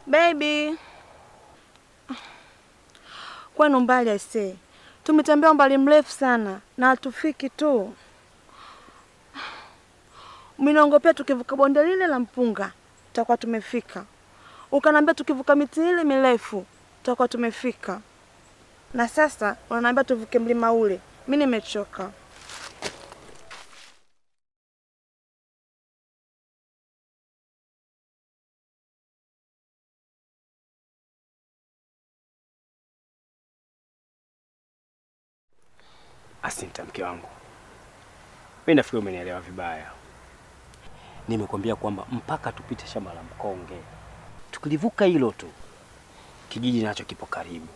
Baby. Kwani mbali aisee. Tumetembea umbali mrefu sana na hatufiki tu. Mimi naongopea tukivuka bonde lile la mpunga tutakuwa tumefika. Ukaniambia tukivuka miti ile mirefu tutakuwa tumefika. Na sasa unaniambia tuvuke mlima ule. Mimi nimechoka. Asinta, mke wangu, mimi nafikiri umenielewa vibaya. Nimekwambia kwamba mpaka tupite shamba la mkonge. Tukilivuka hilo tu, kijiji nacho kipo karibu.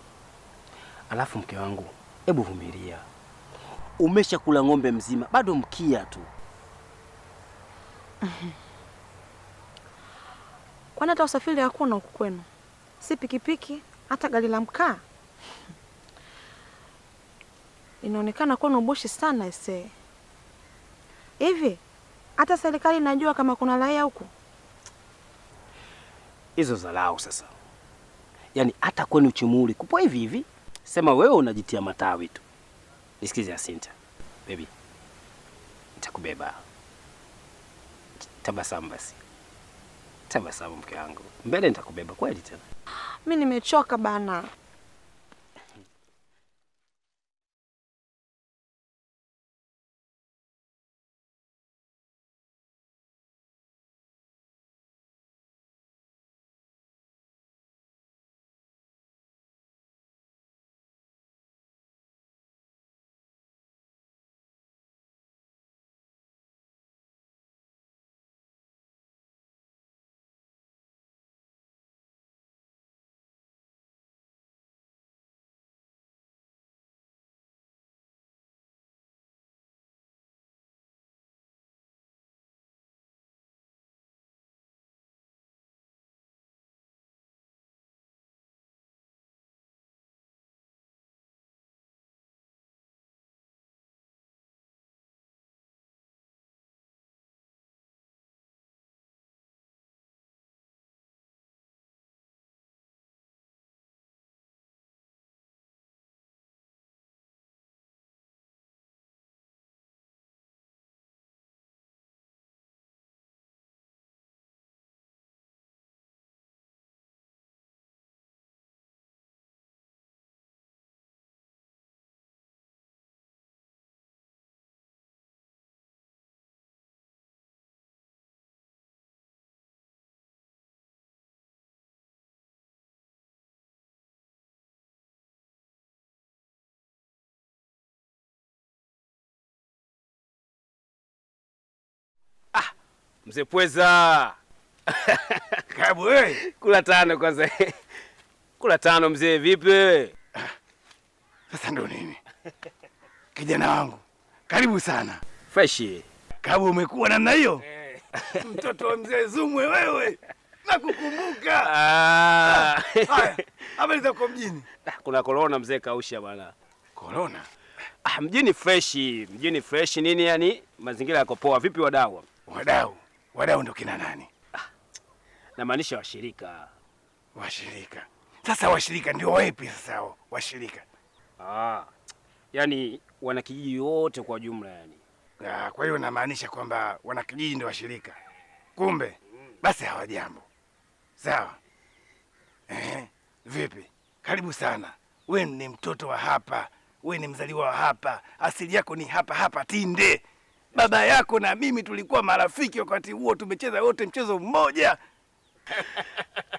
Alafu mke wangu, hebu vumilia. Umeshakula ng'ombe mzima, bado mkia tu. Kwani hata usafiri hakuna huku kwenu? Si pikipiki, hata gari la mkaa? Inaonekana kwenu ubushi sana ise. Hivi, hata serikali inajua kama kuna raia huku? Hizo dharau sasa. Yaani hata kwenu Chimuli kupo hivi hivi. Sema wewe unajitia matawi tu. Nisikize Asinta. Baby. Nitakubeba. Tabasamu basi. Tabasamu mke wangu. Mbele nitakubeba kweli tena. Mimi nimechoka bana. Mzee Pweza. Karibu wewe. Kula tano kwanza. Kula tano mzee, vipi wewe? Sasa ndo nini? Kijana wangu. Karibu sana. Fresh. Karibu umekuwa namna hiyo? Mtoto wa mzee Zumwe wewe. Nakukumbuka. Haya, habari za kwa mjini? Kuna corona mzee, kausha bwana. Corona? Mjini fresh, mjini fresh nini yani? Mazingira yako poa. Vipi wadau? Wadau? Wadau ndo kina nani? Namaanisha washirika. Washirika. Sasa washirika ndio wapi sasa washirika? Yani wanakijiji wote kwa jumla yani. Kwa hiyo namaanisha kwamba wanakijiji ndio washirika. Kumbe basi hawajambo. Sawa. Vipi? Karibu sana. We ni mtoto wa hapa. We ni mzaliwa wa hapa. Asili yako ni hapa hapa Tinde. Baba yako na mimi tulikuwa marafiki wakati huo, tumecheza wote mchezo mmoja.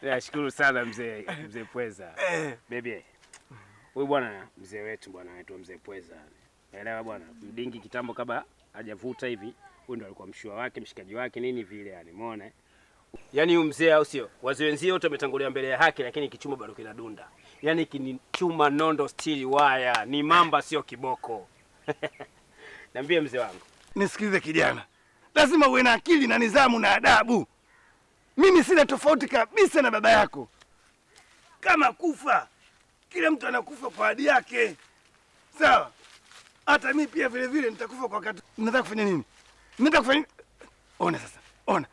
Nashukuru sana mzee Pweza. Baby. Huyu bwana mzee wetu bwana anaitwa mzee Pweza. Naelewa bwana, mdingi kitambo kabla hajavuta hivi, huyu ndo alikuwa mshua wake, mshikaji wake nini vile yani, umeona? Yaani huyu mzee au sio? Wazee wenzio wote wametangulia mbele ya haki, lakini kichuma bado kinadunda. Yaani kinichuma nondo stili waya, ni mamba sio kiboko. Niambie mzee wangu. Nisikilize kijana. Lazima uwe na akili na nidhamu na adabu. Mimi sina tofauti kabisa na baba yako. Kama kufa, kila mtu anakufa kwa hadi yake. Sawa? Hata mimi pia vile vile nitakufa kwa wakati. Unataka kufanya nini? Unataka kufanya nini? Ona sasa. Ona.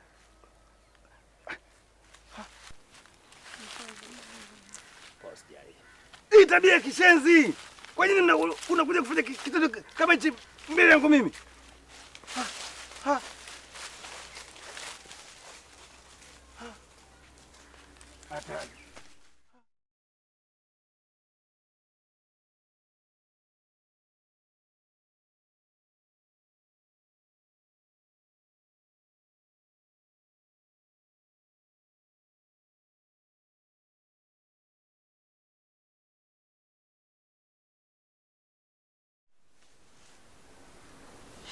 Hii tabia ya kishenzi. Kwa nini unakuja kufanya kitendo kama hichi mbele yangu mimi? Ha. Hatari.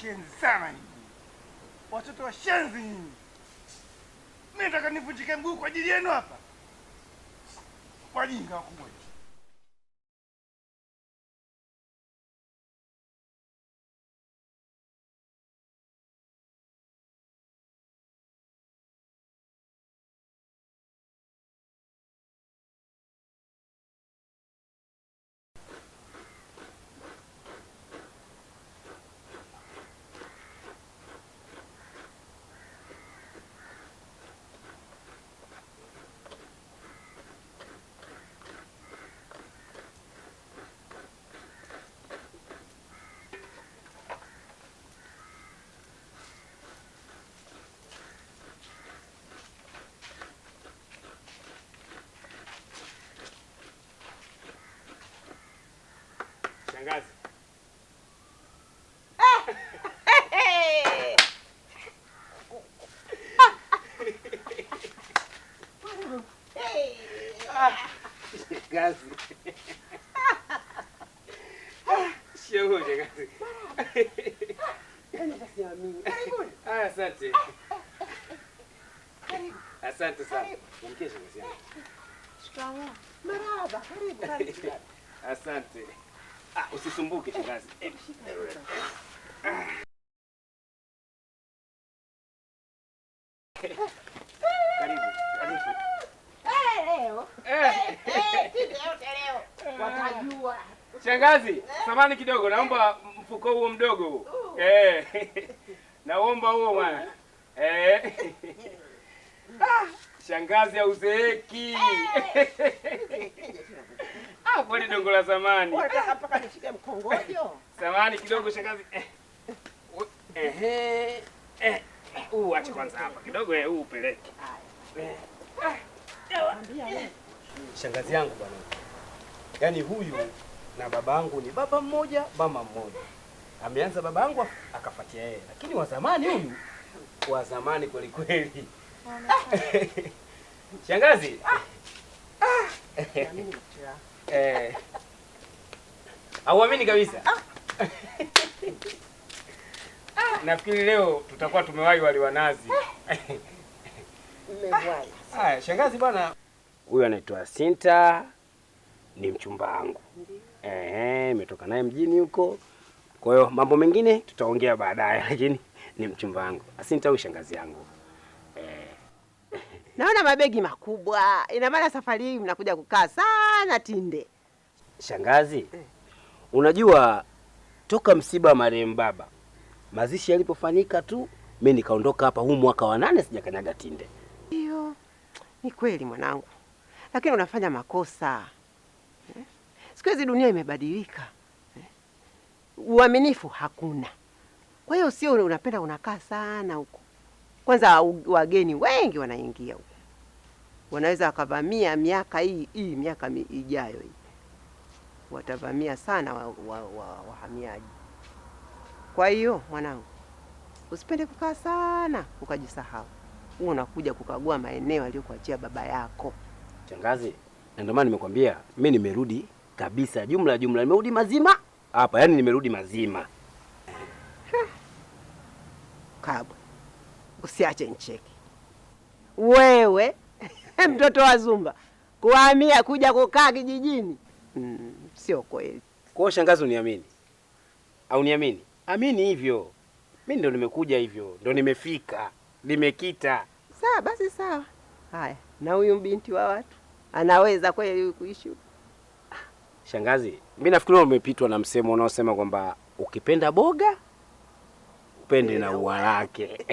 Shenzi sana hivi. Watoto wa shenzi nyinyi. Mimi nataka nivunjike mguu kwa ajili yenu hapa. Wajinga wakubwa. Shangazi. Shangazi. Sio shangazi. Asante. Asante sana. Mkesha shangazi yangu. Shikamoo. Marhaba, karibu. Asante. Usisumbuke shangazi. Karibu. Leo. Watajua. Shangazi, samani kidogo, naomba mfuko huo mdogo huo. Naomba huo bwana. Shangazi hauzeeki. Kwani dongo la zamani. Unataka mpaka nishike mkongojo? Samani kidogo shangazi. Acha kwanza hapa kidogo, huu upeleke. Shangazi yangu bwana. Yaani huyu na babangu ni baba mmoja, mama mmoja. Ameanza babangu akafuatia yeye. Lakini wa zamani huyu, wa zamani kweli kweli. Shangazi. Hauamini kabisa. Nafikiri leo tutakuwa tumewahi wali wa nazi. Mmewahi. Haya, shangazi bwana. Huyu anaitwa Sinta, ni mchumba wangu. Nimetoka naye mjini huko. Kwa hiyo mambo mengine tutaongea baadaye, lakini ni mchumba wangu. Sinta huyu shangazi yangu. Naona mabegi makubwa. Ina maana safari hii mnakuja kukaa sana Tinde. Shangazi, unajua toka msiba wa marehemu baba, mazishi yalipofanyika tu, mimi nikaondoka hapa, huu mwaka wa 8 sijakanyaga Tinde. Ndio. Ni kweli mwanangu. Lakini unafanya makosa. Siku hizi dunia imebadilika. Uaminifu hakuna. Kwa hiyo sio unapenda unakaa sana huko. Kwanza wageni wengi wanaingia huko. Wanaweza wakavamia miaka hii miaka ijayo hii. Watavamia sana wahamiaji. Kwa hiyo mwanangu, usipende kukaa sana ukajisahau. Wewe unakuja kukagua maeneo aliyokuachia baba yako. Shangazi, na ndio maana nimekwambia mimi nimerudi kabisa, jumla nimerudi mazima hapa, yani nimerudi mazima. Kabwe, usiache nicheke. Wewe mtoto wa Zumba kuhamia kuja kukaa kijijini, sio kweli. Kwa shangazi, uniamini au niamini? Amini hivyo, mimi ndo nimekuja hivyo, ndo nimefika, nimekita. Sawa basi, sawa. Haya, na huyu binti wa watu anaweza kweli kuishi? Shangazi, mimi nafikiri umepitwa na msemo unaosema kwamba ukipenda boga upende na ua lake.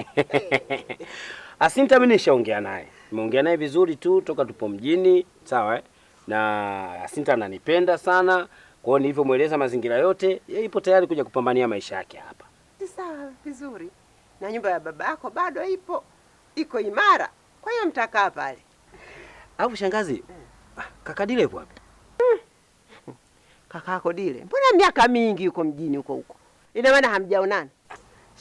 Asinta mimi nishaongea naye. Nimeongea naye vizuri tu toka tupo mjini, sawa na Asinta ananipenda sana. Kwa hiyo nilivyomweleza mazingira yote, yeye ipo tayari kuja kupambania maisha yake hapa. Sawa, vizuri. Na nyumba ya baba yako bado iko imara. Kwa hiyo mtakaa pale. Au shangazi, kaka Dile yupo wapi? Kakako Dile, mbona miaka mingi yuko mjini huko? Ina maana hamjaonana?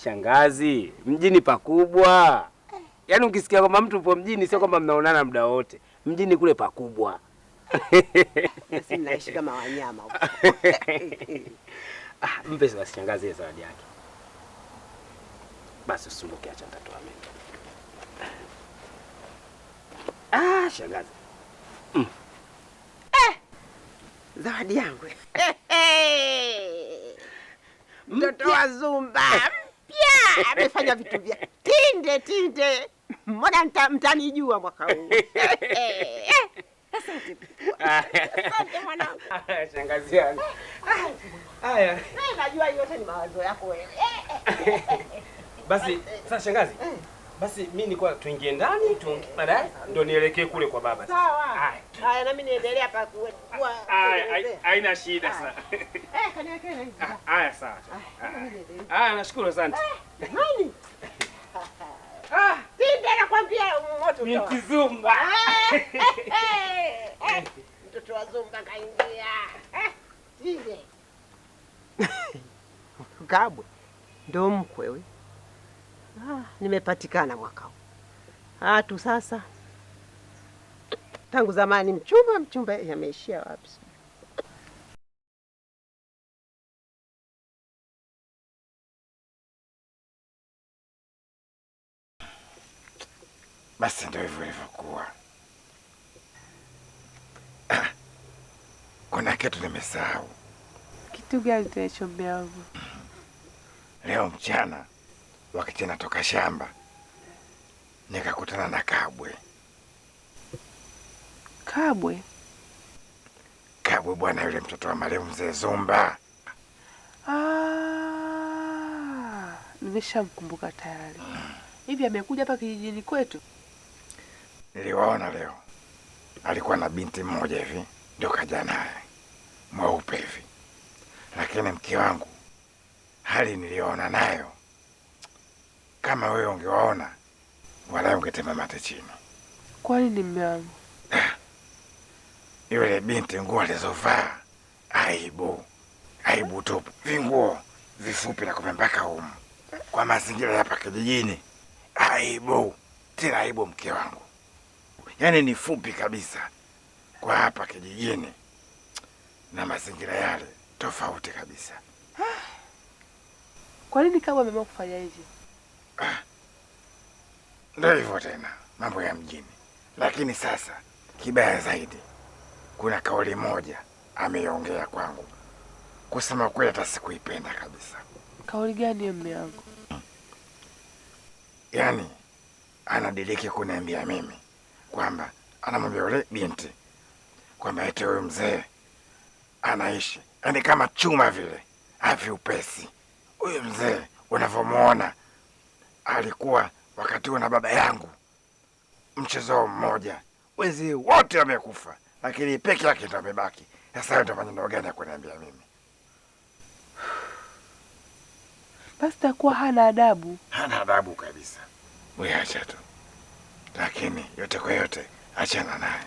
Shangazi, mjini pakubwa. Yaani ukisikia kwamba mtu upo mjini sio kwamba mnaonana muda wote. Mjini kule pakubwa. Sisi mnaishi kama wanyama huko. Mpe basi shangazi ile zawadi yake. Basi usumbuke, acha nitatoa mimi. Shangazi. Zawadi yangu. Mtoto wa Zumba mpya amefanya vitu vya tinde. Mbona mtanijua mwaka huu? Asante mwanangu. Shangazi yangu. Haya. Najua yote ni mawazo yako wewe. Basi sasa shangazi. Basi mimi nilikuwa tuingie ndani baadaye ndio nielekee kule kwa baba. Sawa. Haya na mimi niendelea hapa kwa. Haina shida sana. Kaniwekea hizi. Haya sawa. Nashukuru sana. Nani? Tinde nakwambia moto. Binti Zumba. Mtoto wa Zumba kaingia. Tinde. Kabwe. Ndo mkwe wewe. Nimepatikana mwaka huu. Tu sasa. Tangu zamani mchumba yameishia wapi? Basi ndio hivyo ilivyokuwa. Kuna kitu nimesahau. Kitu gani techo wangu? Leo mchana wakati natoka shamba nikakutana na Kabwe. Kabwe? Kabwe bwana, yule mtoto wa marehemu mzee Zumba. Nimeshamkumbuka tayari. Hivi amekuja hapa kijijini kwetu? Niliwaona leo. Alikuwa na binti mmoja hivi, ndio kaja naye. Mweupe hivi. Lakini mke wangu hali niliona nayo, kama wewe ungewaona wala ungetema mate chini. Kwani ni mume wangu? Yule binti nguo alizovaa, aibu tupu. Vinguo vifupi na kupembaka humu. Kwa mazingira hapa kijijini, aibu. Tena aibu mke wangu. Yaani ni fupi kabisa kwa hapa kijijini. Na mazingira yale tofauti kabisa. Kwa nini Kabwe ameamua kufanya hivyo? Ndio hivyo tena, mambo ya mjini. Lakini sasa kibaya zaidi, kuna kauli moja ameongea kwangu. Kusema kweli hata sikuipenda kabisa. Kauli gani ya mume wangu? Yaani anadiriki kuniambia mimi kwamba anamwambia yule binti kwamba eti huyu mzee anaishi yaani kama chuma vile, hafi upesi. Huyu mzee unavyomuona alikuwa wakati na baba yangu mchezo mmoja, wezi wote wamekufa, lakini peke yake ndo amebaki. Sasa ndo maneno gani ya kuniambia mimi? Basi takuwa hana adabu. Hana adabu kabisa. Wewe acha tu. Lakini yote kwa yote achana naye.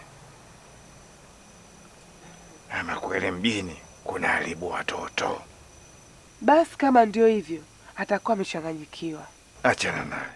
Ama kweli mjini kuna haribu watoto. Basi kama ndio hivyo, atakuwa amechanganyikiwa. Achana naye.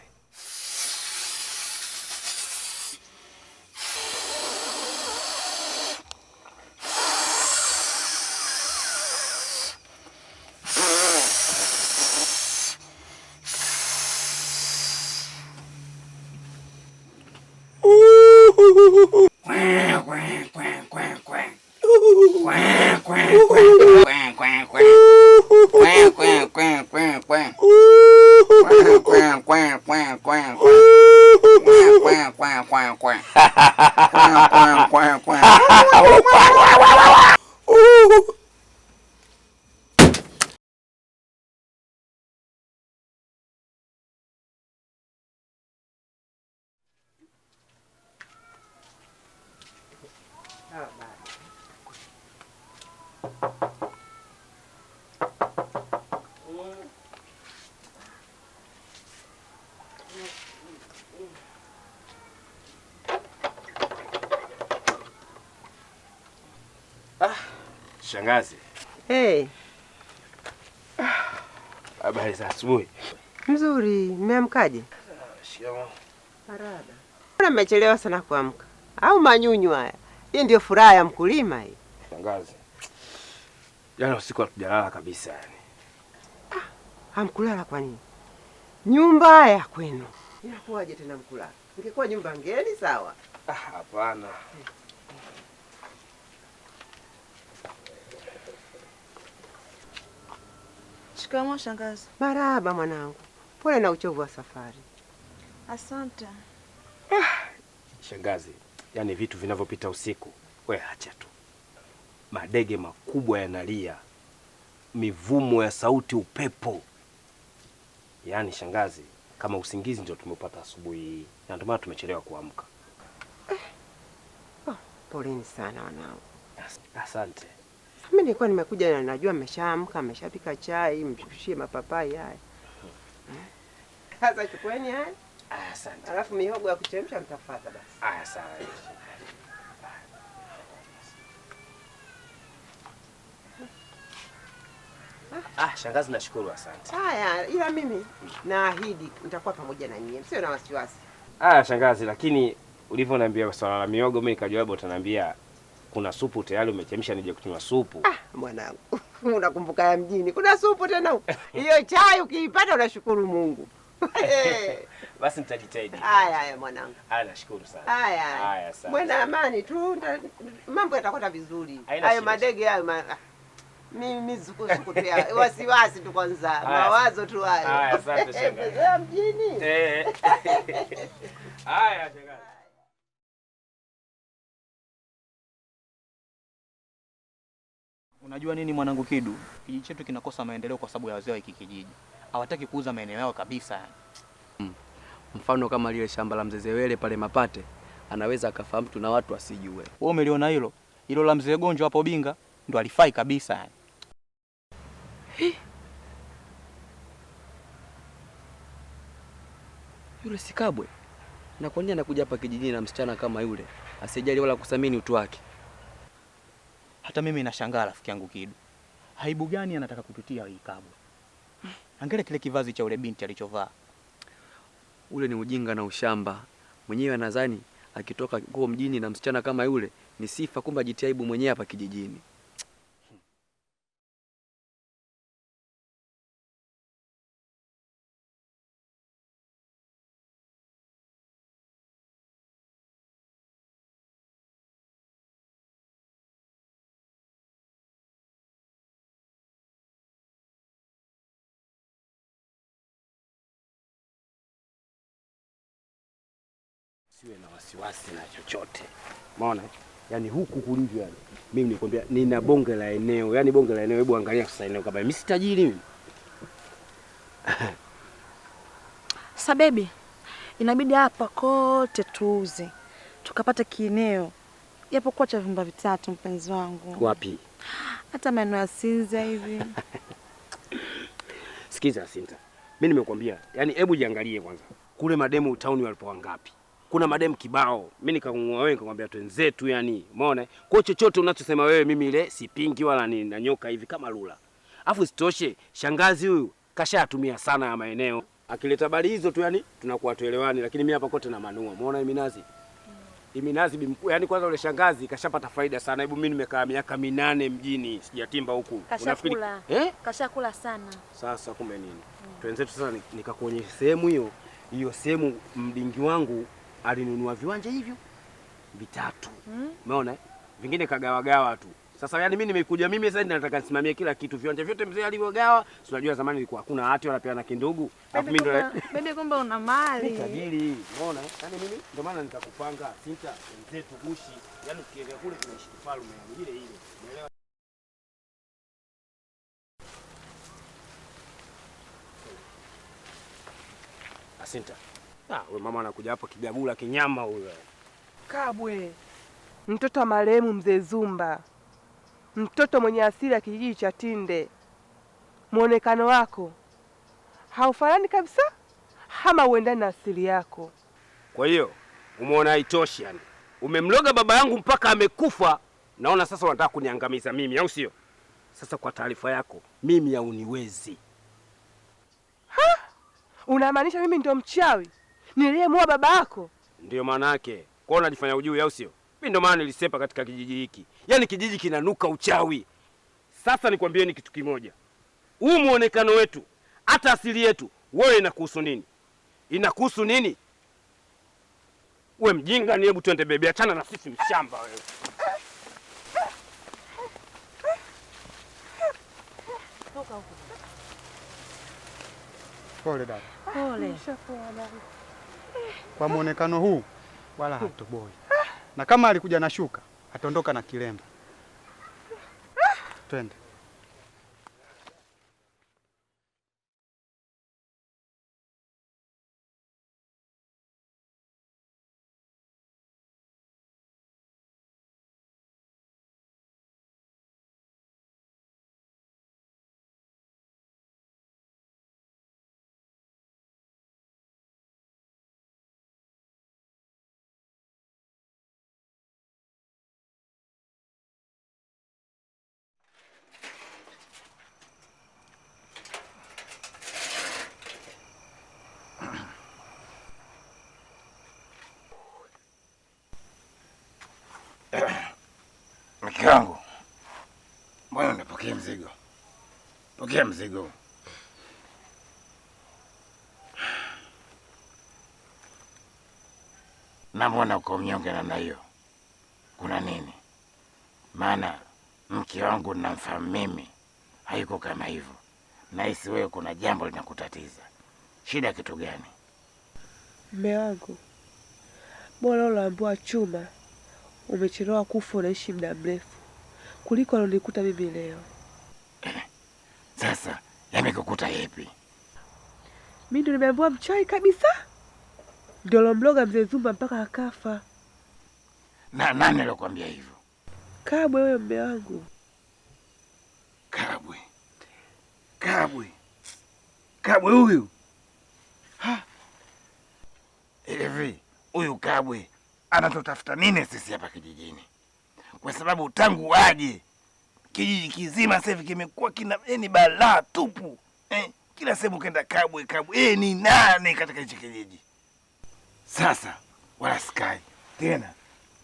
Shangazi. Hey. Habari za asubuhi. Mzuri, mmeamkaje? Shikamoo. Parada. Mbona mmechelewa sana kuamka? Au manyunyu haya? Hii ndio furaha ya mkulima hii. Shangazi. Jana usiku hatujalala kabisa yani. Hamkulala kwa nini? Nyumba ya kwenu. Inakuwaje tena mkulala? Ingekuwa nyumba ngeni sawa. Hapana. Shikamoo shangazi. Marahaba mwanangu. Pole na uchovu wa safari. Asante. Shangazi, yani vitu vinavyopita usiku, we acha tu. Madege makubwa yanalia. Mivumo ya sauti, upepo. Yaani shangazi, kama usingizi ndio tumepata asubuhi hii. Na ndio maana tumechelewa kuamka. Poleni sana wanangu. Asante. Mimi nilikuwa nimekuja na najua mmeshaamka, mmeshapika chai, mshushie mapapai haya. Sasa chukueni haya. Asante. Alafu mihogo ya kuchemsha mtafuata basi. Sawa. Shangazi nashukuru, asante. Haya, ila mimi naahidi nitakuwa pamoja na nyinyi. Sio na wasiwasi. Shangazi, lakini ulivyoniambia swala la miogo mimi nikajua labda utaniambia kuna supu tayari umechemsha nije kunywa supu. Mwanangu, unakumbuka ya mjini. Kuna supu tena huko. Hiyo chai ukiipata unashukuru Mungu. Basi nitajitahidi. Haya mwanangu. Nashukuru sana. Haya. Asante. Mwena amani tu, mambo yatakwenda vizuri. Haina Hayo shida. Madege hayo mimi zuku tu ya wasiwasi tu kwanza. Mawazo tu hayo. Asante shangazi. Ya mjini. Shangazi. Unajua nini mwanangu Kidu? Kijiji chetu kinakosa maendeleo kwa sababu ya wazee wa hiki kijiji. Hawataki kuuza maeneo yao kabisa. Mfano kama lile shamba la mzee Zewele pale Mapate, anaweza akafahamu tu na watu wasijue. Wewe umeliona hilo? Hilo la mzee Gonjo hapo Binga ndo alifai kabisa. Yule Sikabwe. Na kwa nini anakuja hapa kijijini na msichana kama yule? Asijali wala kusamini utu wake. Hata mimi nashangaa rafiki yangu Kidu. Aibu gani anataka kututia hii Kabwe? Angalia kile kivazi cha ule binti alichovaa. Ule ni ujinga na ushamba. Mwenyewe anadhani akitoka huko mjini na msichana kama yule ni sifa, kumbe ajitia aibu mwenyewe hapa kijijini. Siwe na wasiwasi na chochote. Umeona? Yaani huku kulivyo yani. Mimi nikwambia nina bonge la eneo. Yaani bonge la eneo, hebu angalia sasa eneo kama mimi si tajiri mimi. Sasa baby, inabidi hapa kote tuuze. Tukapata kieneo. Japokuwa cha vyumba vitatu mpenzi wangu. Wapi? Hata maeneo ya Sinza hivi. Sikiza Sinta. Mimi nimekwambia, yaani hebu jiangalie kwanza. Kule mademu town walipo ngapi? Kuna mademu kibao. Mimi nikakung'oa wewe nikamwambia twenzetu yani. Umeona? Kwa chochote unachosema wewe mimi ile sipingi wala ni nanyoka hivi kama lula. Alafu sitoshe, shangazi huyu kashatumia sana ya maeneo. Akileta habari hizo tu yani tunakuwa tuelewani, lakini mimi hapa kote na manua. Umeona hii minazi? Hii minazi bimkuu. Yaani kwanza ule shangazi kashapata faida sana. Hebu mimi nimekaa miaka 8 mjini sijatimba huku. Kashakula. Kashakula sana. Sasa kumbe nini? Twenzetu sasa nikakuonyesha sehemu hiyo. Hiyo sehemu mdingi wangu alinunua viwanja hivyo vitatu. Umeona? Vingine kagawagawa tu. Sasa yani mimi nimekuja mimi sasa nataka nisimamie kila kitu. Viwanja vyote mzee alivyogawa. Unajua zamani ilikuwa hakuna hati wala peana kindugu. Alafu mimi ndo baby kumbe una mali. tajiri. Umeona? Yaani mimi ndio maana nitakupanga Sinta mzetu Bushi. Yaani ukienda kule tunaishi kifalme ile ile. Umeelewa? Sinta. Wewe mama anakuja hapo kigagula kinyama huyo. Kabwe, mtoto wa marehemu mzee Zumba, mtoto mwenye asili ya kijiji cha Tinde. Muonekano wako haufanani kabisa, hama uendani na asili yako. Kwa hiyo umeona haitoshi yani. Umemloga baba yangu mpaka amekufa, Naona sasa unataka kuniangamiza mimi, au sio? Sasa kwa taarifa yako, mimi hauniwezi. Unamaanisha mimi ndio mchawi niliyemuua baba yako? Ndio maana yake. Kwa unajifanya ujui, au sio? Mimi ndio maana nilisepa katika kijiji hiki. Yaani kijiji kinanuka uchawi. Sasa nikwambieni kitu kimoja. Huu muonekano wetu, hata asili yetu, wewe inakuhusu nini? Inakuhusu nini? Wewe mjinga, ni hebu twende bebe, achana na sisi mshamba wewe. Pole dada. Pole. Kwa muonekano huu wala hatoboi, na kama alikuja na shuka ataondoka na kilemba. Twende. Mke wangu, mbona unapokea mzigo? Pokea mzigo. Na mbona uko mnyonge namna hiyo? Kuna nini? Maana mke wangu namfahamu mimi, haiko kama hivyo. Nahisi wewe kuna jambo linakutatiza. Shida kitu gani? Mume wangu, bora unaambiwa chuma umechelewa kufa, unaishi muda mrefu kuliko alonikuta mimi leo. Sasa yamekukuta yepi? Mimi ndo nimeambiwa mchawi kabisa, ndio lomloga mzee Zumba mpaka akafa. Na nani alikwambia hivyo? Kabwe wewe mume wangu. Kabwe. Kabwe. Kabwe huyu. Hivi huyu Kabwe anatutafuta nini sisi hapa kijijini? Kwa sababu tangu aje kijiji kizima sasa hivi kimekuwa ni balaa tupu. Kila sehemu kenda Kabwe, Kabwe. Ni nani katika hichi kijiji? Sasa wala sikai tena,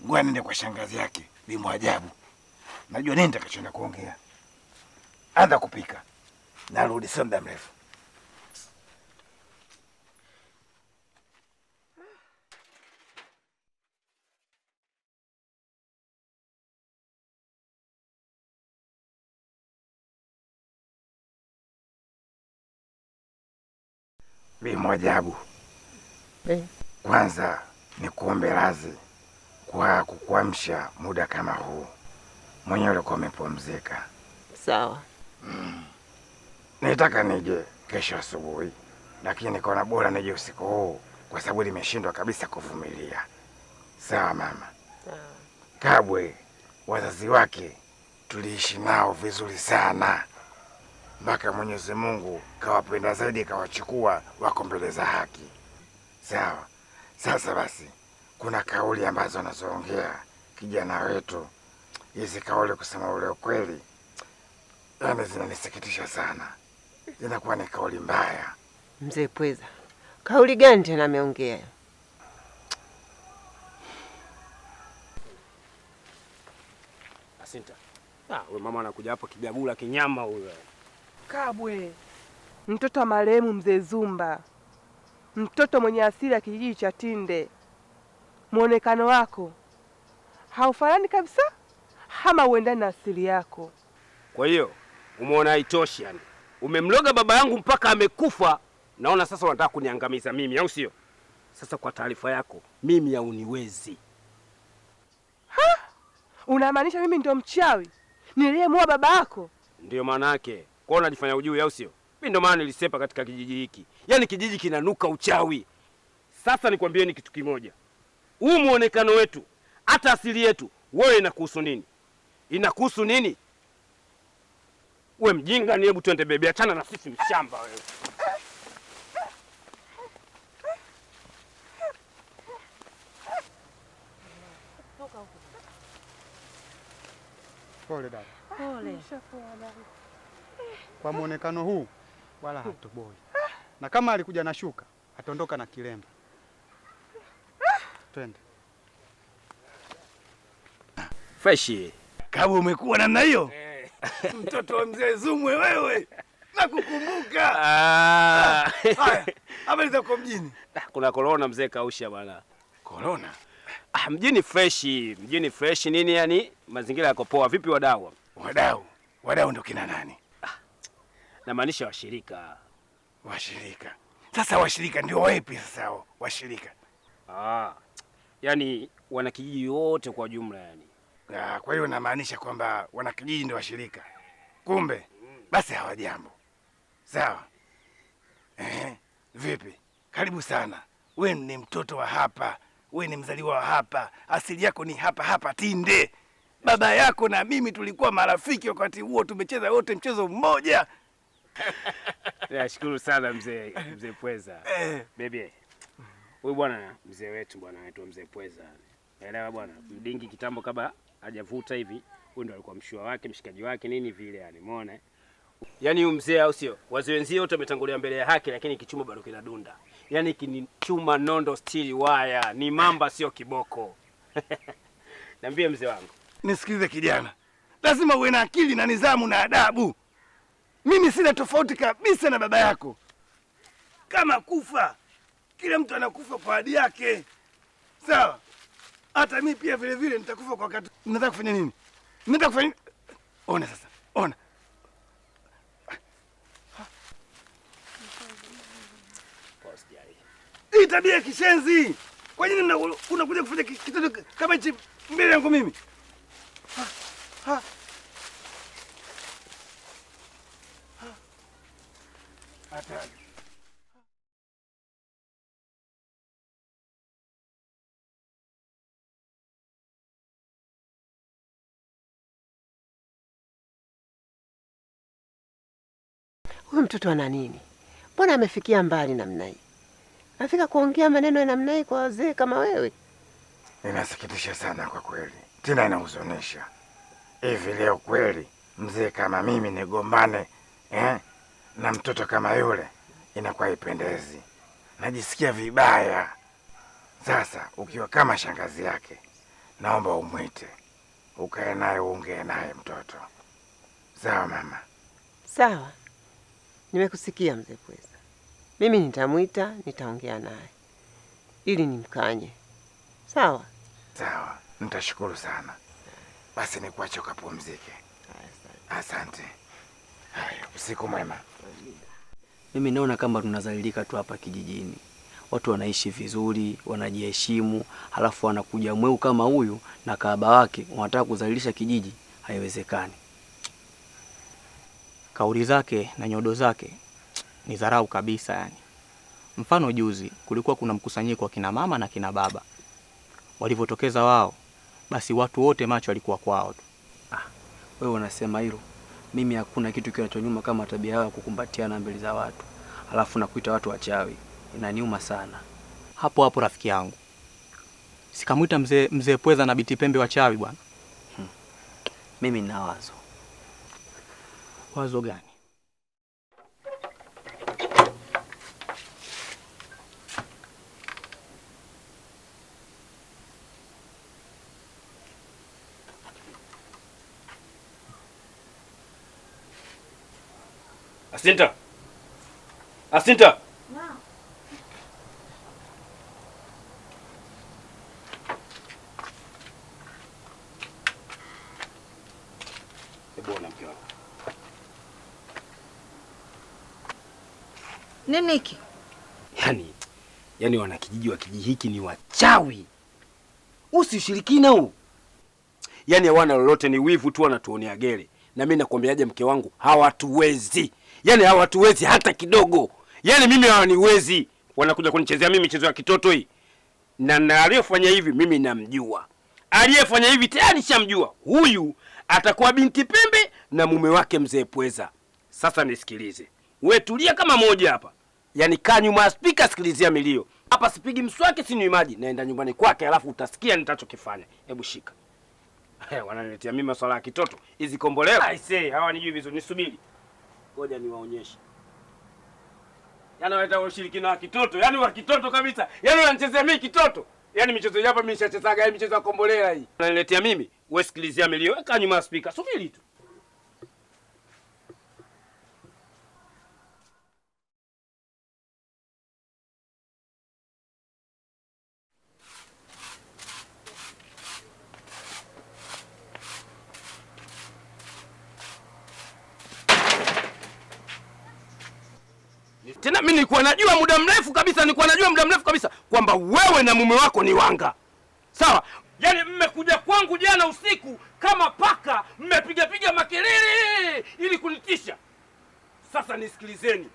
ngoja nende kwa shangazi yake Bi Mwajabu. Najua nini nitakachoenda kuongea. Anza kupika, narudi sio muda mrefu. Bi Mwajabu, kwanza ni kuombe radhi kwa kukuamsha muda kama huu. Mwenyewe ulikuwa umepumzika. Sawa. Nitaka nije kesho asubuhi, lakini nikaona bora nije usiku huu kwa sababu nimeshindwa kabisa kuvumilia. Sawa mama? Sawa. Kabwe wazazi wake tuliishi nao vizuri sana, mpaka Mwenyezi Mungu kawapenda zaidi, kawachukua wako mbele za haki. Sawa. Sasa basi, kuna kauli ambazo anazoongea kijana wetu, hizi kauli kusema ule ukweli, yaani zinanisikitisha sana. Zinakuwa ni kauli mbaya. Mzee Pweza, kauli gani tena ameongea? Asinta. Wewe mama anakuja hapo kibagula kinyama huyo. Kabwe, mtoto wa marehemu mzee Zumba, mtoto mwenye asili ya kijiji cha Tinde. Muonekano wako haufanani kabisa, hama uendani na asili yako. Kwa hiyo umeona haitoshi yani. Umemloga baba yangu mpaka amekufa. Naona sasa unataka kuniangamiza mimi, au sio? Sasa kwa taarifa yako, mimi hauniwezi. Unamaanisha mimi ndio mchawi niliyemuua baba yako? Ndio maana yake. Kwa unajifanya ujui, au sio? Mimi ndio maana nilisepa katika kijiji hiki. Yaani kijiji kinanuka uchawi. Sasa nikwambieni kitu kimoja. Huu muonekano wetu, hata asili yetu, wewe inakuhusu nini? Inakuhusu nini? Wewe mjinga, ni hebu twende bebe, achana na sisi mshamba wewe. Pole dada. Pole. Kwa muonekano huu wala hatoboi. Na kama alikuja na shuka, ataondoka na kilemba. Twende. Fresh. Kabu umekuwa namna hiyo? Mtoto wa mzee Zumwe wewe. Nakukumbuka. Haya, habari za kwa mjini? Kuna corona mzee kausha bwana. Corona? Mjini fresh nini yani mazingira yako poa. Vipi wadau? Wadau ndio kina nani? Namaanisha washirika. Washirika. Sasa washirika ndio wapi sasa washirika? Yani wanakijiji wote kwa jumla yani. Kwa hiyo namaanisha kwamba wanakijiji ndio washirika. Kumbe basi hawajambo. Sawa. Vipi? Karibu sana. Wewe ni mtoto wa hapa. Wewe ni mzaliwa wa hapa. Asili yako ni hapa Tinde. Baba yako na mimi tulikuwa marafiki wakati huo, tumecheza wote mchezo mmoja. Nashukuru sana mzee Pweza. Baby. Huyu bwana mzee wetu bwana anaitwa mzee Pweza. Naelewa bwana, mdingi kitambo kabla hajavuta hivi, huyu ndo alikuwa mshua wake, mshikaji wake nini vile yani, umeona? Yaani huyu mzee au sio? Wazee wenzio wote wametangulia mbele ya haki, lakini kichuma bado kinadunda. Yaani kinichuma nondo steel wire, ni mamba sio kiboko. Niambie mzee wangu. Nisikilize kijana. Lazima uwe na akili na nidhamu na adabu. Mimi sina tofauti kabisa na baba yako. Kama kufa, kila mtu anakufa kwa hadi yake. Sawa? Hata mimi pia vile vile nitakufa kwa wakati. Nataka kufanya nini? Nataka kufanya nini? Ona sasa. Ona. Hii tabia ya kishenzi. Kwa nini unakuja kufanya kitendo kama hichi mbele yangu mimi? Hatari. Huyu mtoto ana nini? Mbona amefikia mbali namna hii? Afika kuongea maneno ya namna hii kwa wazee kama wewe? Inasikitisha sana kwa kweli. Tena inahuzunisha. Hivi leo kweli mzee kama mimi nigombane na mtoto kama yule, inakuwa ipendezi. Najisikia vibaya. Sasa ukiwa kama shangazi yake, naomba umwite, ukae naye uongee naye mtoto. Sawa mama? Sawa. Nimekusikia mzee Pweza. Mimi nitamwita, nitaongea naye ili nimkanye. Sawa? Sawa. Nitashukuru sana. Basi nikuache ukapumzike. Asante. Haya, usiku mwema. Mimi naona kama tunazalilika tu hapa kijijini. Watu wanaishi vizuri, wanajiheshimu, halafu wanakuja mweu kama huyu na kahaba wake wanataka kuzalilisha kijiji. Haiwezekani. Kauli zake na nyodo zake ni dharau kabisa yani. Mfano juzi kulikuwa kuna mkusanyiko wa kina mama na kina baba. Walivyotokeza wao, basi watu wote macho walikuwa kwao tu. Wewe unasema hilo. Mimi hakuna kitu kinachonyuma kama tabia yao kukumbatiana mbele za watu. Halafu na kuita watu wachawi. Inaniuma sana. Hapo rafiki yangu. Sikamwita mzee Pweza na Biti Pembe wachawi bwana. Mimi nina wazo. Wazo gani? Asinta. Naam. Ebona mke wangu. Nini hiki? Yaani wanakijiji wa kijiji hiki ni wachawi. Usishirikina huu. Yaani hawana lolote, ni wivu tu wanatuonea gere. Na mimi nakwambiaje mke wangu, hawatuwezi. Yaani hawatuwezi hata kidogo. Yaani mimi hawaniwezi. Wanakuja kunichezea mimi michezo ya kitoto hii. Na aliyefanya hivi mimi namjua. Aliyefanya hivi tayari shamjua. Huyu atakuwa Binti Pembe na mume wake mzee Pweza. Sasa nisikilize. Wewe tulia kama moja hapa. Yaani kaa nyuma ya speaker, sikilizia milio. Hapa sipigi mswaki, sinywi maji. Naenda nyumbani kwake alafu utasikia nitachokifanya. Hebu shika. Wananiletea mimi masuala ya kitoto. Hizi kombolela. I say, hawa nijui vizuri, nisubiri. Ngoja niwaonyeshe. Yaani wanataka ushirikina wa kitoto, yaani wa kitoto kabisa. Yaani wananichezea mimi kitoto. Yaani michezo hapa mimi nishachezaga, hii michezo ya kombolela hii. Wananiletea mimi, wewe sikilizia milio, weka nyuma speaker. Subiri tu. Tena mimi nilikuwa najua muda mrefu kabisa, kwamba wewe na mume wako ni wanga. Sawa? Yaani mmekuja kwangu jana usiku kama paka, mmepiga makelele ili kunitisha. Sasa nisikilizeni.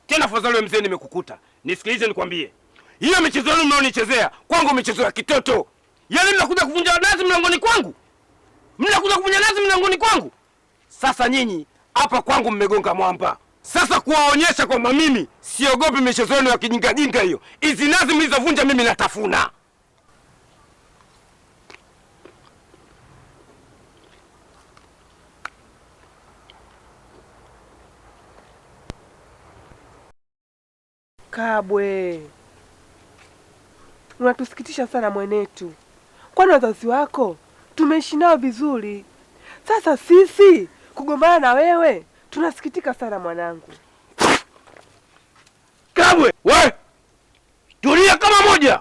Tena afadhali mzee nimekukuta. Nisikilize nikwambie. Hiyo michezo yenu mnaonichezea kwangu michezo ya kitoto. Yaani mnakuja kuvunja nazi mlangoni kwangu. Sasa nyinyi hapa kwangu mmegonga mwamba. Sasa kuwaonyesha kwamba mimi siogopi michezo yenu ya kijinga hiyo. Hizi nazi mlizovunja mimi natafuna. Kabwe, unatusikitisha sana mwenetu. Kwani wazazi wako tumeishi nao vizuri. Sasa sisi kugombana na wewe tunasikitika sana mwanangu. Kabwe, we! Tulia kama moja.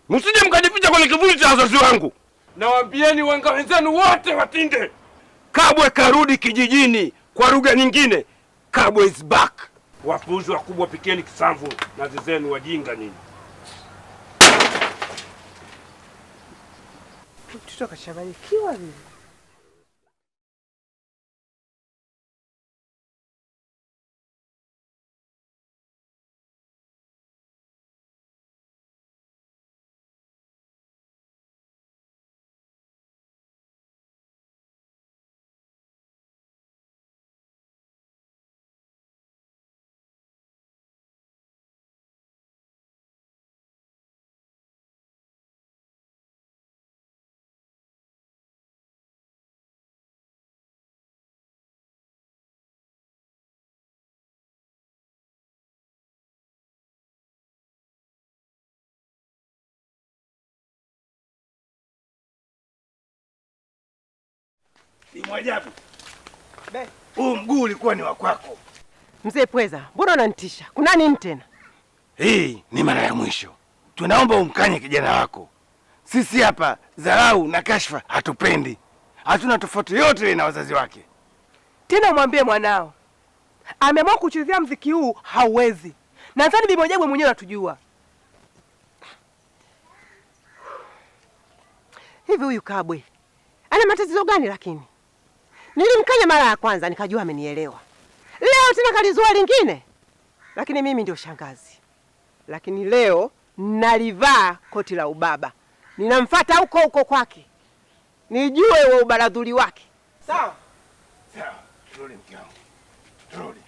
Msije mkajificha kwenye kivuli cha wazazi wangu. Nawaambieni wanga wenzenu wote watinde. Kabwe karudi kijijini. Kwa lugha nyingine, Kabwe is back. Wapuzi wakubwa pikeni kisamvu na zizenu wajinga nini. Mtoto akachanganyikiwa nini? Ni mwajabu. Huu mguu ulikuwa ni wa kwako. Mzee Pweza, mbona unanitisha? Kuna nini tena? Hii ni mara ya mwisho. Tunaomba umkanye kijana wako. Sisi hapa dharau na kashfa hatupendi. Hatuna tofauti yote na wazazi wake. Tena mwambie mwanao ameamua kuchezea mziki huu hauwezi. Nadhani Bibi Mwajabu mwenyewe anatujua. Hivi huyu Kabwe ana matatizo gani lakini? Nilimkanya mara ya kwanza nikajua amenielewa. Leo tena kalizua lingine. Lakini mimi ndio shangazi. Lakini leo nalivaa koti la ubaba. Ninamfuata huko kwake. Nijue wa ubaradhuli wake. Sawa? Sawa. Turudi mke wangu. Turudi.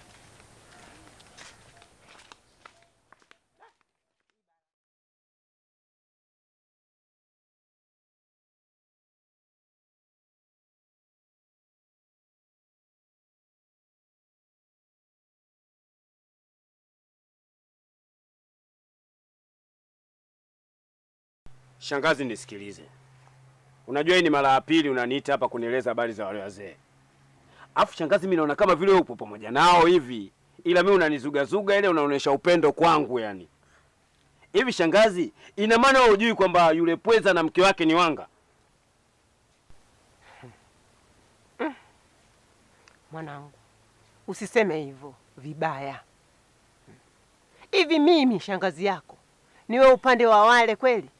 Shangazi nisikilize. Unajua hii ni mara ya pili unaniita hapa kunieleza habari za wale wazee. Afu shangazi mimi naona kama vile upo pamoja nao hivi. Ila mimi unanizuga ile unaonesha upendo kwangu yani. Hivi shangazi, ina maana wewe hujui kwamba yule Pweza na mke wake ni wanga? Mwanangu, usiseme hivyo vibaya. Hivi mimi shangazi yako niwe upande wa wale kweli?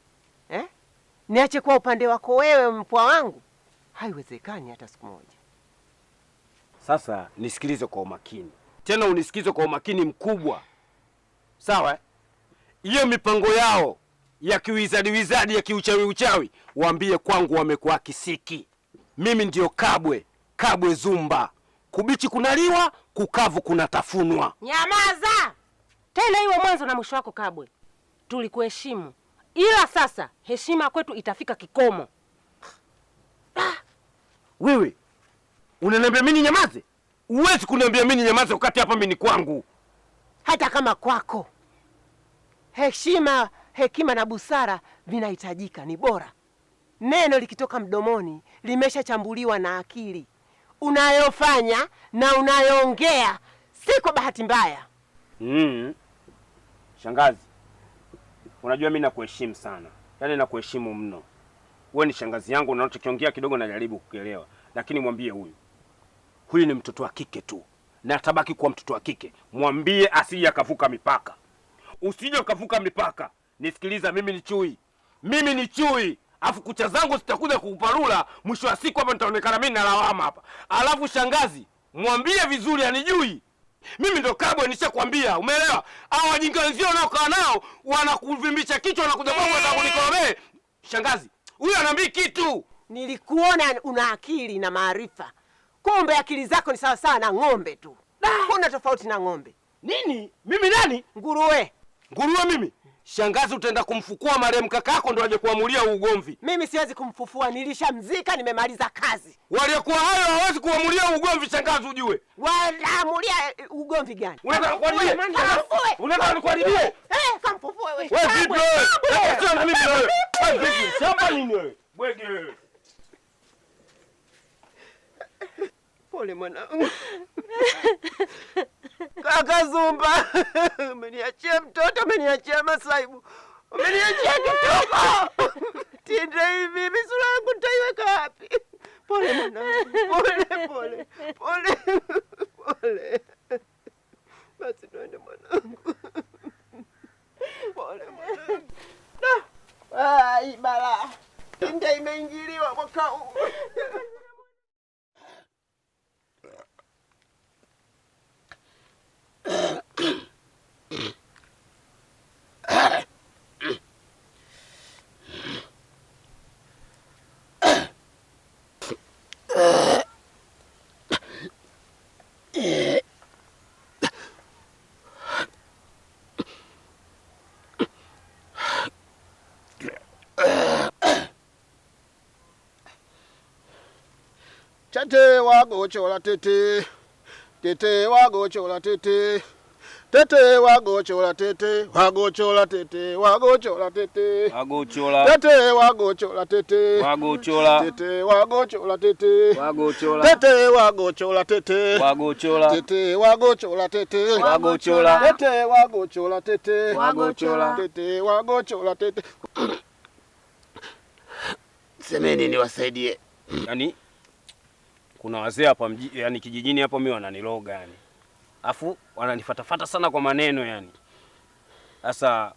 Niache kwa upande wako wewe mpwa wangu? Haiwezekani hata siku moja. Sasa nisikilize kwa umakini. Tena unisikize kwa umakini mkubwa. Sawa? Hiyo mipango yao ya kiwizadi ya kiuchawi, waambie kwangu wamekuwa kisiki. Mimi ndio Kabwe Zumba. Kubichi kunaliwa, kukavu kunatafunwa. Nyamaza! Tena iwe mwanzo na mwisho wako Kabwe. Tulikuheshimu. Ila sasa heshima kwetu itafika kikomo. Wewe unaniambia mimi nyamaze? Huwezi kuniambia mimi nyamaze wakati hapa mimi ni kwangu. Hata kama kwako. Heshima, hekima na busara vinahitajika, ni bora. Neno likitoka mdomoni limeshachambuliwa na akili. Unayofanya na unayoongea si kwa bahati mbaya. Shangazi, unajua mimi nakuheshimu sana. Yaani nakuheshimu mno. Wewe ni shangazi yangu, unachokiongea kidogo najaribu kukielewa. Lakini mwambie huyu ni mtoto wa kike tu. Na atabaki kuwa mtoto wa kike. Mwambie asije akavuka mipaka. Usije ukavuka mipaka. Nisikiliza, mimi ni chui. Mimi ni chui. Afu kucha zangu zitakuja kukuparula, mwisho wa siku hapa nitaonekana mimi na lawama hapa. Alafu shangazi, mwambie vizuri anijui. Mimi ndo Kabwe, nishakwambia, umeelewa? Hao wajinga wenzio unaokaa nao wanakuvimbisha kichwa, wanakuja kwangu hata kunikomea. Shangazi, huyu anaambii kitu. Nilikuona una akili na maarifa. Kumbe akili zako ni sawa sawa na ng'ombe tu. Kuna tofauti na ng'ombe. Nini? Mimi nani? Nguruwe. Nguruwe mimi? Shangazi, utaenda kumfukua marehemu kakako ndo aje kuamulia ugomvi. Mimi siwezi kumfufua, nilishamzika, nimemaliza kazi. Waliokuwa hayo hawezi kuamulia ugomvi, shangazi ujue. Wanaamulia ugomvi gani? Unataka kuharibia? Unataka kuharibia? Kamfufue wewe. Wewe vipi wewe? Acha mimi wewe. Wewe vipi? Shamba nini wewe? Bwege wewe. Pole mwanangu. Kaka Zumba, umeniachia mtoto, umeniachia masaibu, umeniachia kitoka. Tinde hivi, mimi sura yangu nitaiweka wapi? Pole mwanangu, pole. Basi twende mwanangu. Pole mwanangu. Ai bala. Tinde imeingiliwa mwaka huu. Tete wagochola tete, tete wagochola tete, tete wagochola tete, wagochola tete, wagochola tete, Wagochola. tete wagochola tete, Wagochola. tete wagochola tete, Wagochola. tete wagochola tete, Wagochola. tete wagochola tete, Wagochola. tete wagochola tete, Wagochola. tete wagochola tete. Semeni niwasaidie. Yaani kuna wazee hapa yani kijijini hapo mimi wananiloga yani. Afu wananifatafata sana kwa maneno yani. Sasa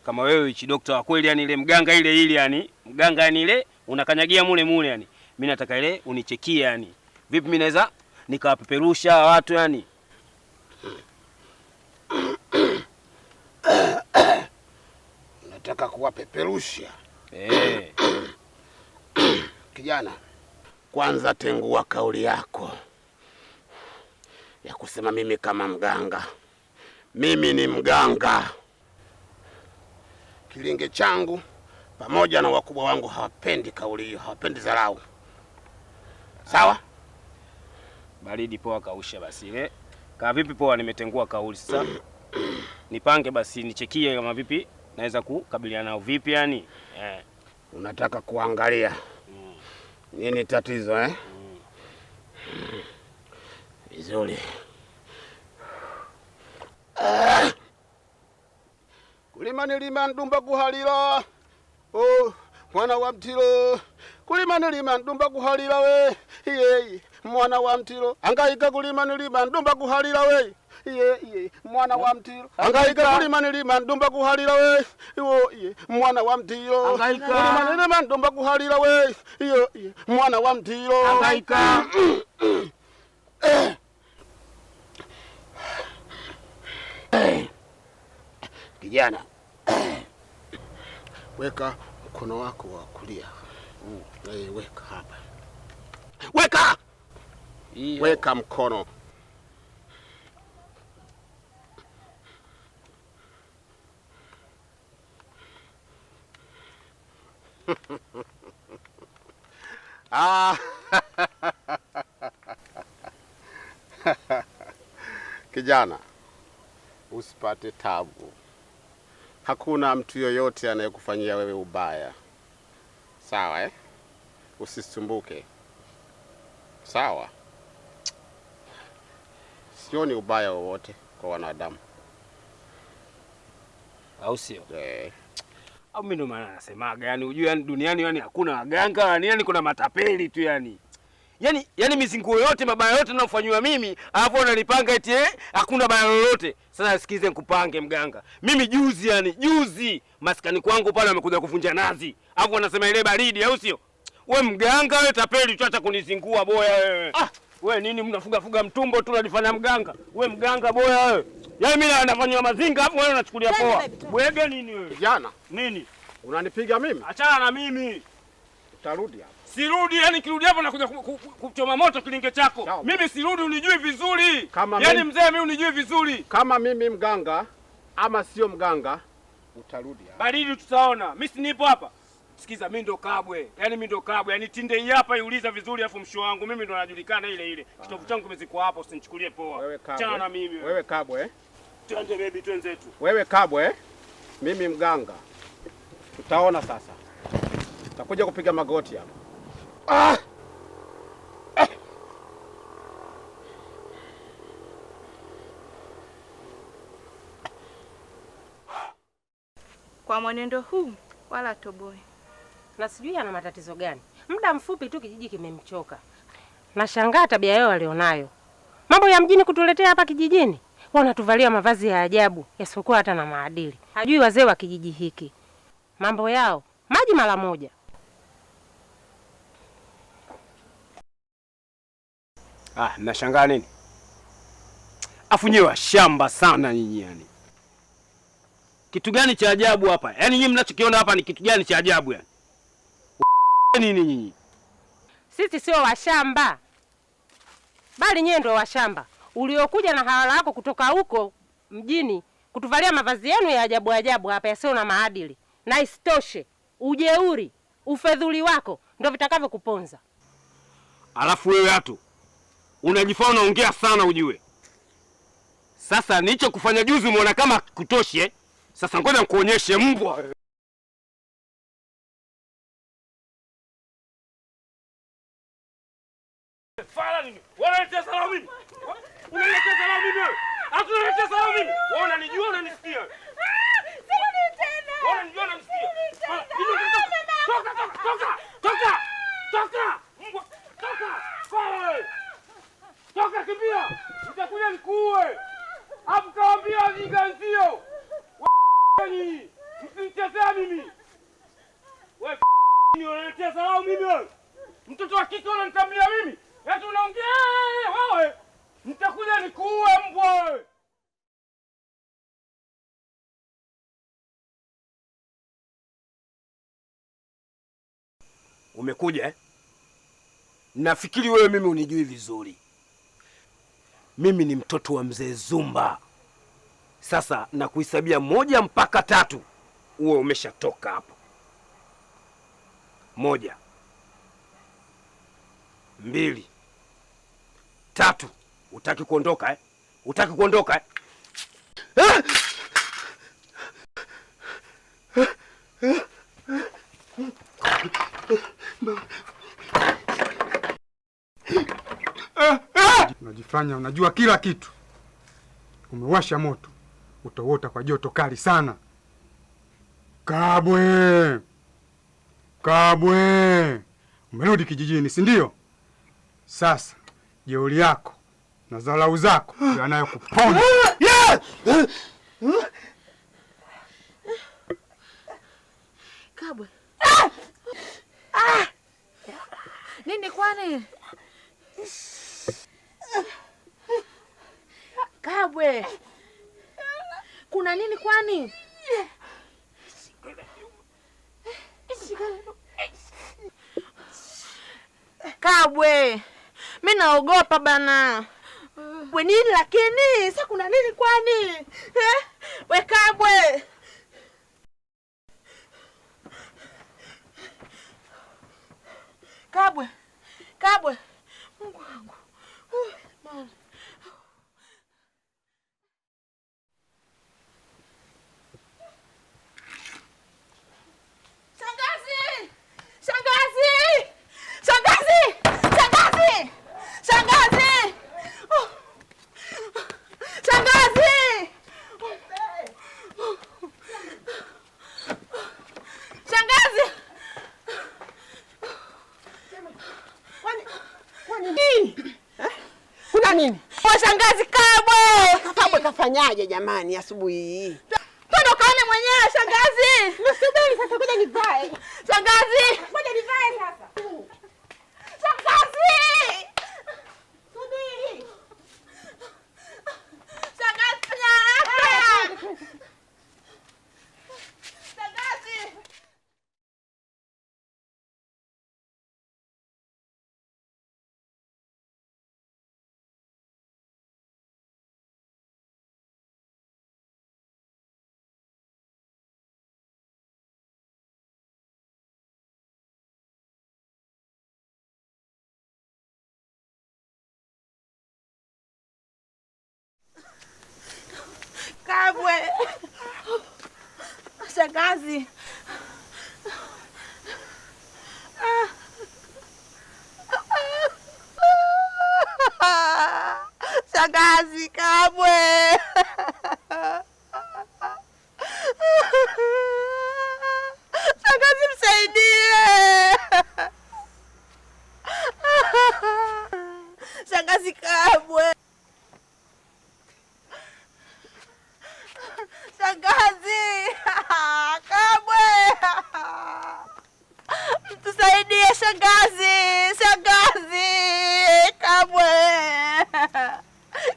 kama wewe hichi dokta wa kweli yani ile mganga ile yani, mganga yani ile unakanyagia mule yani. Mimi nataka ile unichekie yani. Vipi mimi naweza nikawapeperusha watu yani? Nataka kuwapeperusha. Kijana, kwanza tengua kauli yako ya kusema mimi kama mganga. Mimi ni mganga. Kilinge changu pamoja na wakubwa wangu hawapendi kauli hiyo, hawapendi dharau. Sawa? Baridi poa kausha basi ile. Kama vipi poa nimetengua kauli sasa. Nipange basi nichekie kama vipi naweza kukabiliana nao vipi yani? Unataka kuangalia nini tatizo vizuri. Kulima nilima ndumba kuhalila, mwana wa mtilo. Kulima nilima ndumba kuhalila we, mwana wa mtilo. Angaika kulima nilima ndumba kuhalila we, mwana wa mtilo. Angaika kulima nilima ndumba kuhalila we, mwana wa mtilo. Angaika kulima nilima ndumba kuhalila we, mwana wa mtilo. Angaika. Kijana, weka mkono wako wa kulia. Weka hapa. Weka! Weka mkono. Kijana, usipate tabu. Hakuna mtu yoyote anayekufanyia wewe ubaya. Sawa eh? Usisumbuke. Sawa? Sioni ubaya wowote kwa wanadamu. Au sio? Au mimi ndo maana nasemaga, yani unajua yani duniani yani hakuna waganga, yani kuna matapeli tu yani. Yani mizinguo yote mabaya yote ninayofanywa mimi, alafu unanipanga eti hakuna baya lolote. Sasa sikize nikupange mganga. Mimi juzi maskani kwangu pale amekuja kuvunja nazi. Alafu wanasema ile baridi, au sio? Wewe mganga wewe tapeli, acha kunizingua boya wewe. Wewe nini mnafuga mtumbo tu unalifanya mganga? Wewe mganga boya wewe. Yaani mimi nafanywa mazinga hapo wewe unachukulia poa. Bwege nini wewe? Kijana, nini? Unanipiga mimi? Achana na mimi. Utarudi hapa. Sirudi, yani kirudi hapo nakuja kuchoma moto kilinge chako. Mimi sirudi, unijui vizuri. Yani mzee mimi unijui vizuri. Kama mimi mganga ama sio mganga, utarudi hapa. Baridi tutaona. Mimi si nipo hapa. Sikiza, mimi ndo Kabwe. Yani mimi ndo Kabwe. Yani tinde hii hapa iuliza vizuri afu msho wangu. Mimi ndo najulikana ile. Kitovu changu kimezikwa hapo, usinichukulie poa. Achana na mimi. Wewe Kabwe. Twende baby, twenzetu. Wewe Kabwe, mimi mganga. Tutaona sasa. Tutakuja kupiga magoti hapa. Kwa mwenendo huu wala toboi. Na sijui ana matatizo gani. Muda mfupi tu kijiji kimemchoka. Nashangaa tabia yao walionayo. Mambo ya mjini kutuletea hapa kijijini. Wanatuvalia mavazi ya ajabu yasiokuwa hata na maadili. Hajui wazee wa kijiji hiki. Mambo yao maji mara moja. Mnashangaa nini? Afu nyewe shamba sana nyinyi yani. Kitu gani cha ajabu hapa? Yaani nyinyi mnachokiona hapa ni kitu gani cha ajabu yani? Nini nyinyi? Sisi sio washamba. Bali nyewe ndio washamba. Uliokuja na hawala yako kutoka huko mjini kutuvalia mavazi yenu ya ajabu hapa yasio na maadili. Na isitoshe, ujeuri, ufedhuli wako ndio vitakavyo kuponza. Alafu wewe hatu unajifanya unaongea sana ujue. Sasa nicho kufanya juzi umeona kama kutoshi Sasa ngoja nikuonyeshe mbwa. Fala nini? Unaletea salamu mimi? Unaletea salamu mimi wewe? Hatu unaletea salamu mimi? Wewe unanijua unanisikia? Sirudi tena. Wewe unanijua unanisikia? Toka! Mbwa, toka! Fala wewe! Toka kimbia! Nitakuja nikuue! Hapo kaambia wajinganzio! Wewe msinichezea mimi! Wewe ni unaletea salamu mimi wewe? Mtoto wa kike unanitamlia mimi? Eti unaongea wewe? Nitakuja nikuue mbwa wewe! Umekuja Nafikiri wewe mimi unijui vizuri. Mimi ni mtoto wa mzee Zumba. Sasa nakuhesabia 1 mpaka 3 uwe umeshatoka hapa. 1 2 3. Utaki kuondoka Utaki kuondoka Unajifanya unajua kila kitu. Umewasha moto, utawota kwa joto kali sana. Kabwe! Umerudi kijijini, si ndio? Sasa jeuri yako na dharau zako ndio yanayokuponza. Kabwe. Nini kwani? Kabwe. Kuna nini kwani? Kabwe. Mimi naogopa bana. We nini lakini? Sasa kuna nini kwani? We Kabwe. Kabwe. Mungu wangu. Mama. Shangazi! Shangazi! Shangazi! Shangazi! Shangazi! Shangazi! Shangazi! Kwani nini? Kuna nini? Shangazi Kabwe! Kabwe kafanyaje jamani asubuhi hii? Twende kaone mwenyewe shangazi. Nisubiri sasa kuja nivae. Shangazi! Ngoja nivae sasa. Shangazi! Subiri. Shangazi fanya haraka. Shangazi! Kabwe. Shangazi. Shangazi Kabwe. Shangazi msaidie. Shangazi Kabwe. Shangazi! Kabwe! Tusaidie shangazi! Shangazi! Kabwe!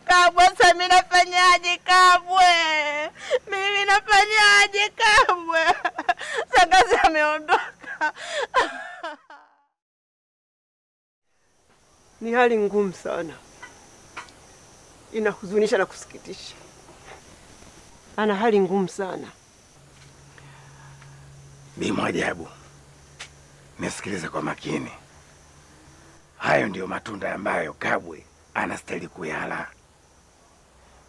Kabwe, sasa mimi nafanyaje Kabwe? Mimi nafanyaje Kabwe? Shangazi ameondoka. Ni hali ngumu sana. Inahuzunisha na kusikitisha. Ana hali ngumu sana. Bi Mwajabu, nisikilize kwa makini. Hayo ndiyo matunda ambayo Kabwe anastahili kuyala.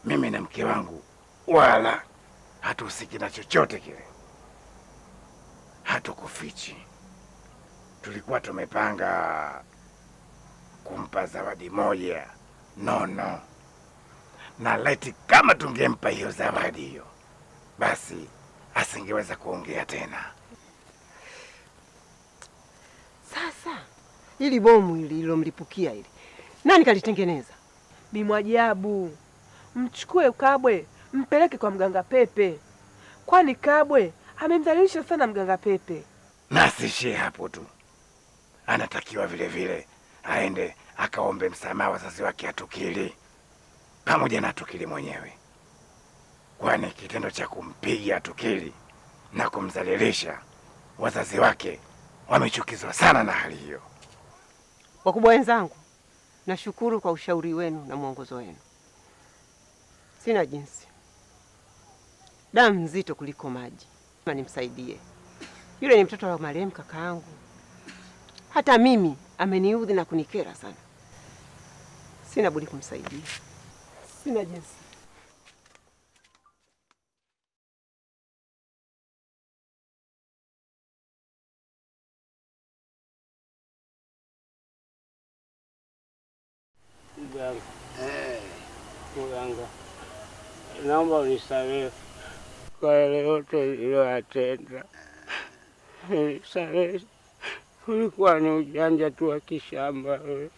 Mimi na mke wangu wala hatuhusiki na chochote kile, hatukufichi. Tulikuwa tumepanga kumpa zawadi moja nono, na laiti kama tungempa hiyo zawadi hiyo, basi asingeweza kuongea tena. Sasa hili bomu lililomlipukia hili nani kalitengeneza? Bi Mwajabu, mchukue Kabwe mpeleke kwa mganga Pepe, kwani Kabwe amemdhalilisha sana mganga Pepe. Na asiishie hapo tu, anatakiwa vile vile aende akaombe msamaha wazazi wake Atukili pamoja na Atukili mwenyewe, kwani kitendo cha kumpiga Atukili na kumdhalilisha wazazi wake wamechukizwa sana na hali hiyo. Wakubwa wenzangu, nashukuru kwa ushauri wenu na mwongozo wenu. Sina jinsi, damu nzito kuliko maji. Nimsaidie yule, ni mtoto wa marehemu kakaangu. Hata mimi ameniudhi na kunikera sana. Sina budi kumsaidia, sina jinsi. Mganga, naomba unisamehe kwa yale yote niliyoyatenda. Nisamehe, ulikuwa ni ujanja tu wa kishamba wewe.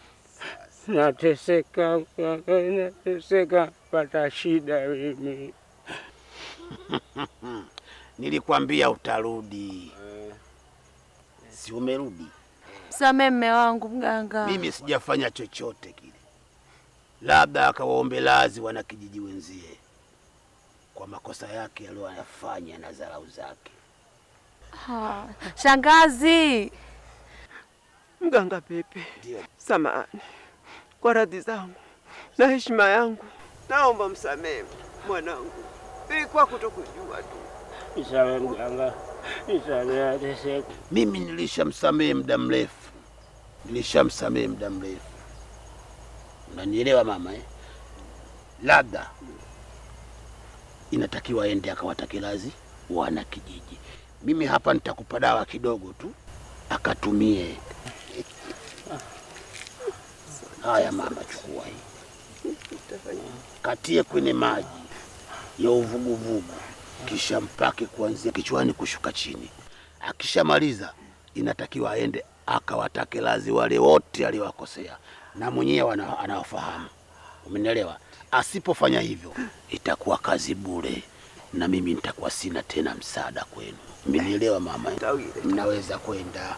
Nateseka, pata shida mimi. Nilikwambia utarudi. Si umerudi? Msamehe mume wangu mganga. Mimi sijafanya chochote kile, labda akawaombe lazi wana kijiji wenzie kwa makosa yake aliyoyafanya na dharau zake. Shangazi. Mganga Pepe, samahani kwa radhi zangu na heshima yangu, naomba msamehe mwanangu, ilikuwa kutokujua tu. Nisamehe mganga, nisamehe. Mimi nilishamsamehe muda mrefu, nilishamsamehe muda mrefu. Unanielewa mama eh? Labda inatakiwa aende akawatake radhi wana kijiji. Mimi hapa nitakupa dawa kidogo tu akatumie. Haya mama, chukua hii. Katie kwenye maji ya uvuguvugu, kisha mpake kuanzia kichwani kushuka chini. Akishamaliza inatakiwa aende akawatake radhi wale wote aliowakosea, na mwenyewe anawafahamu. Umenielewa? Asipofanya hivyo itakuwa kazi bure, na mimi nitakuwa sina tena msaada kwenu. Umenielewa mama? Mnaweza kwenda.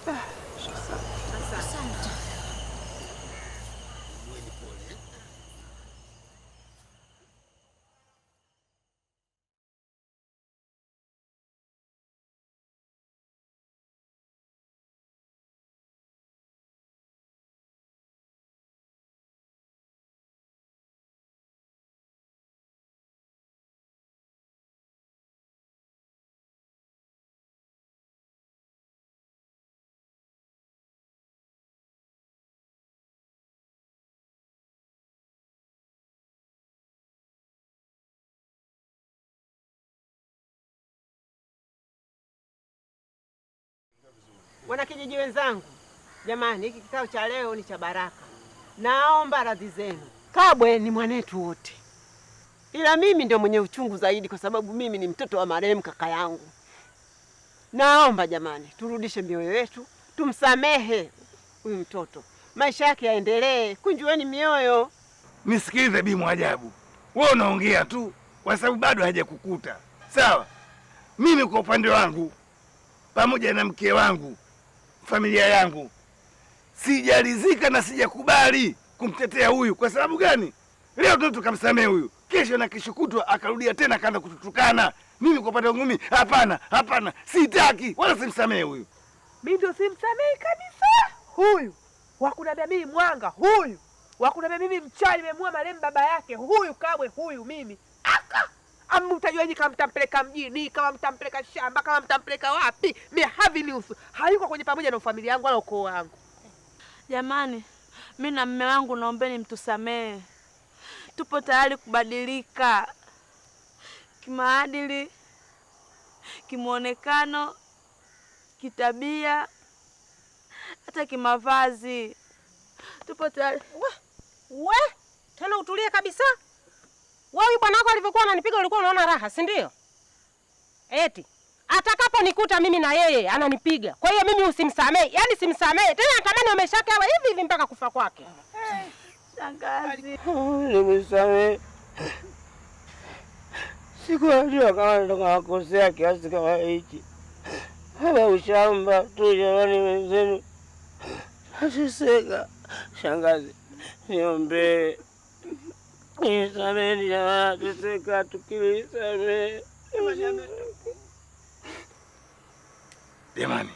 Wanakijiji wenzangu, jamani, hiki kikao cha leo ni cha baraka. Naomba radhi zenu. Kabwe ni mwanetu wote, ila mimi ndio mwenye uchungu zaidi, kwa sababu mimi ni mtoto wa marehemu kaka yangu. Naomba jamani, turudishe mioyo yetu, tumsamehe huyu mtoto, maisha yake yaendelee. Kunjueni mioyo. Nisikilize Bi Mwajabu, wewe unaongea tu kwa sababu bado hajakukuta. Sawa, mimi kwa upande wangu pamoja na mke wangu, familia yangu, sijalizika na sijakubali kumtetea huyu. Kwa sababu gani? Leo tu tukamsamehe huyu, kesho na kesho kutwa akarudia tena akaanza kututukana. Mimi kwa upande wangu mimi hapana, sitaki wala simsamehe huyu. Mimi ndio simsamehe kabisa huyu. Wakunambia mimi mwanga huyu, wakunambia mimi mchawi nimemua marehemu baba yake huyu. Kabwe huyu mimi mtajuaje kama mtampeleka mjini, kama mtampeleka shamba, kama mtampeleka wapi? Mimi havinihusu. Hayuko kwenye pamoja na familia yangu wala ukoo wangu. Jamani, mimi na mume wangu naombeni mtusamehe. Tupo tayari kubadilika kimaadili, kimuonekano, kitabia, hata kimavazi. Tupo tayari. We, tena utulie kabisa. Wewe bwana wako alivyokuwa ananipiga ulikuwa unaona raha, si ndio? Eti atakaponikuta mimi na yeye ananipiga. Kwa hiyo mimi usimsamehe. Yaani simsamehe. Tena natamani ameshake awe hivi mpaka kufa kwake. Shangazi. Nimsamehe. Sikujua kama ndo kukosea kiasi kama hichi. Haba ushamba tu jamani wenzenu. Hasiseka. Shangazi, niombe. Nisamehe jamani, tuseka tukilisamehe. Jamani,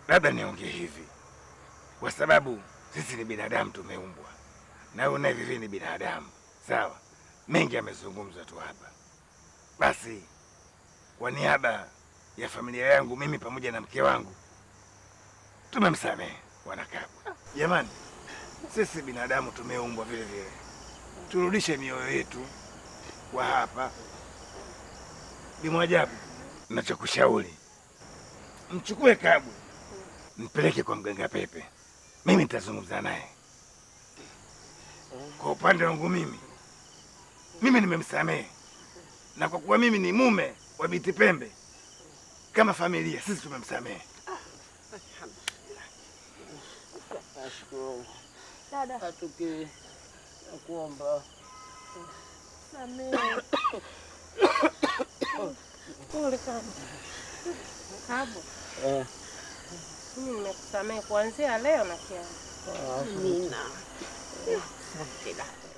labda niongee hivi, kwa sababu sisi ni binadamu, tumeumbwa na wewe naye vivi ni binadamu, sawa? Mengi yamezungumzwa tu hapa. Basi kwa niaba ya familia yangu mimi pamoja na mke wangu tumemsamehe Bwana Kabwe. Jamani, sisi binadamu tumeumbwa vile vile, turudishe mioyo yetu kwa hapa. Bi Mwajabu, ninachokushauri mchukue Kabwe mpeleke kwa mganga Pepe, mimi nitazungumza naye. Kwa upande wangu mimi nimemsamehe, na kwa kuwa mimi ni mume wa Binti Pembe, kama familia sisi tumemsamehe. Nashukuru. Dada, Atuki nakuomba samehe. Pole sana. Kabwe. Mimi nimekusamehe kuanzia leo na kesho. Amina. Asante dada.